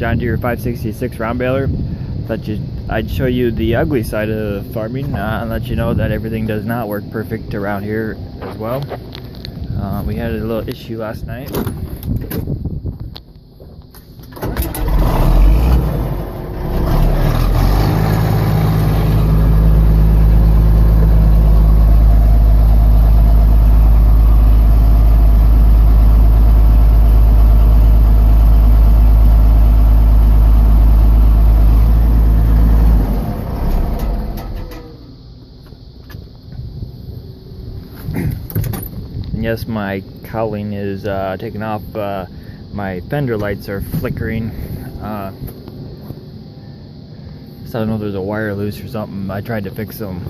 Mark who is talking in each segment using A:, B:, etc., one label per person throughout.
A: John Deere 566 round baler. I'd show you the ugly side of farming and let you know that everything does not work perfect around here as well. We had a little issue last night. Yes, my cowling is taken off. My fender lights are flickering. So I don't know if there's a wire loose or something. I tried to fix them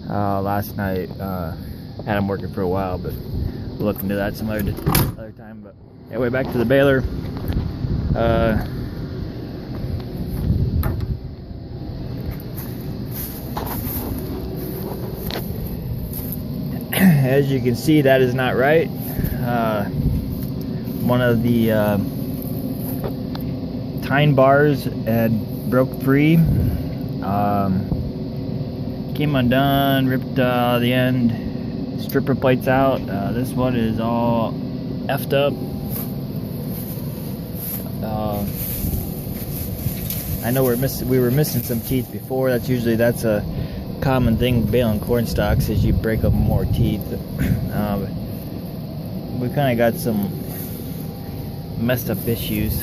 A: last night. Had them working for a while, but we'll look into that some other time. But anyway, back to the baler. As you can see, that is not right. One of the tine bars had broke free, came undone, ripped the end stripper plates out. This one is all effed up. I know we were missing some teeth before. That's a common thing baling corn stalks, is you break up more teeth. We kind of got some messed up issues,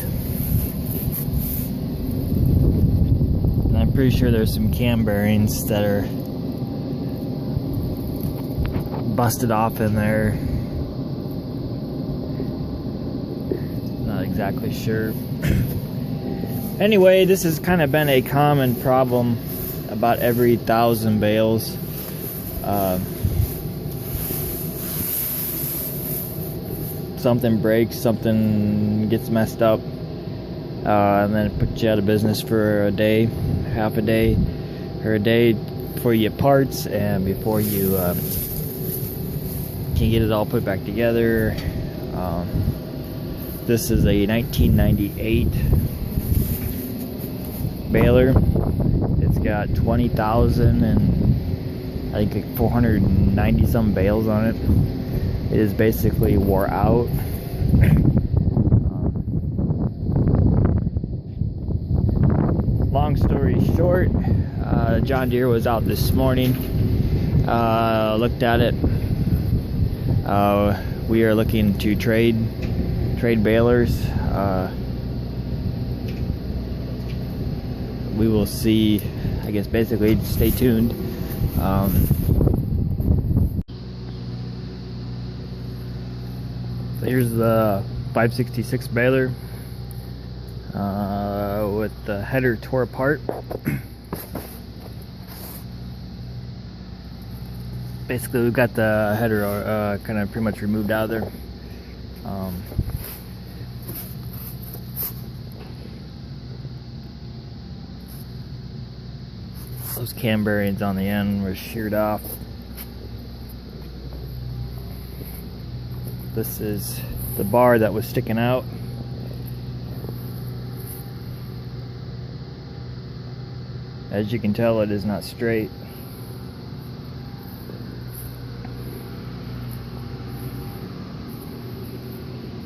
A: and I'm pretty sure there's some cam bearings that are busted off in there. Not exactly sure. Anyway, this has kind of been a common problem about every 1,000 bales. Something breaks, something gets messed up, and then it puts you out of business for a day, half a day, or a day before you get parts and before you can get it all put back together. This is a 1998 baler. It's got 20,000 and I think like 490 some bales on it. It is basically wore out. Long story short, John Deere was out this morning, looked at it. We are looking to trade balers. We will see. I guess basically stay tuned. Here's the 566 baler with the header tore apart. Basically, we've got the header kind of pretty much removed out of there. Those cam bearings on the end were sheared off. This is the bar that was sticking out. As you can tell, it is not straight.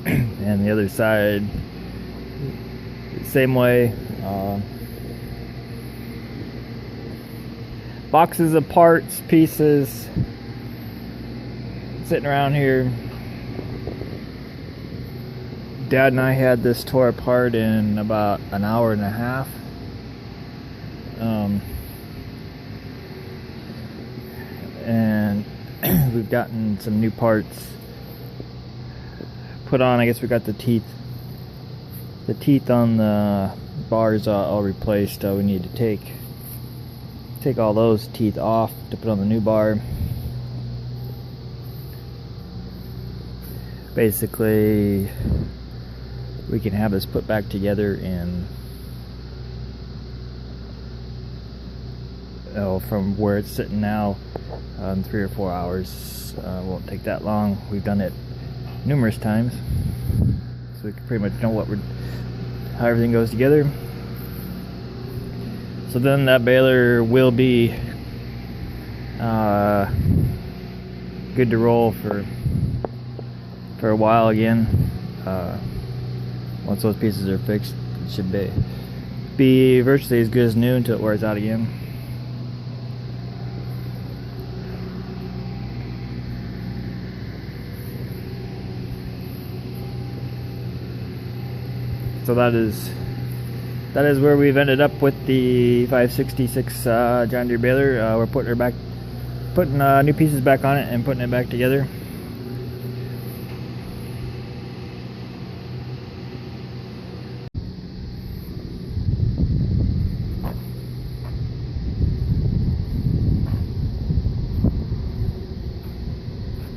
A: And the other side, same way. Boxes of parts, pieces sitting around here. Dad and I had this tore apart in about an hour and a half. And we've gotten some new parts put on. I guess we got the teeth on the bars all replaced. We need to take all those teeth off to put on the new bar. Basically, we can have this put back together in from where it's sitting now in 3 or 4 hours. Won't take that long. We've done it numerous times, so we can pretty much know how everything goes together. So then that baler will be good to roll for a while again. Once those pieces are fixed, it should be virtually as good as new until it wears out again. So that is where we've ended up with the 566 John Deere baler. We're putting new pieces back on it and putting it back together.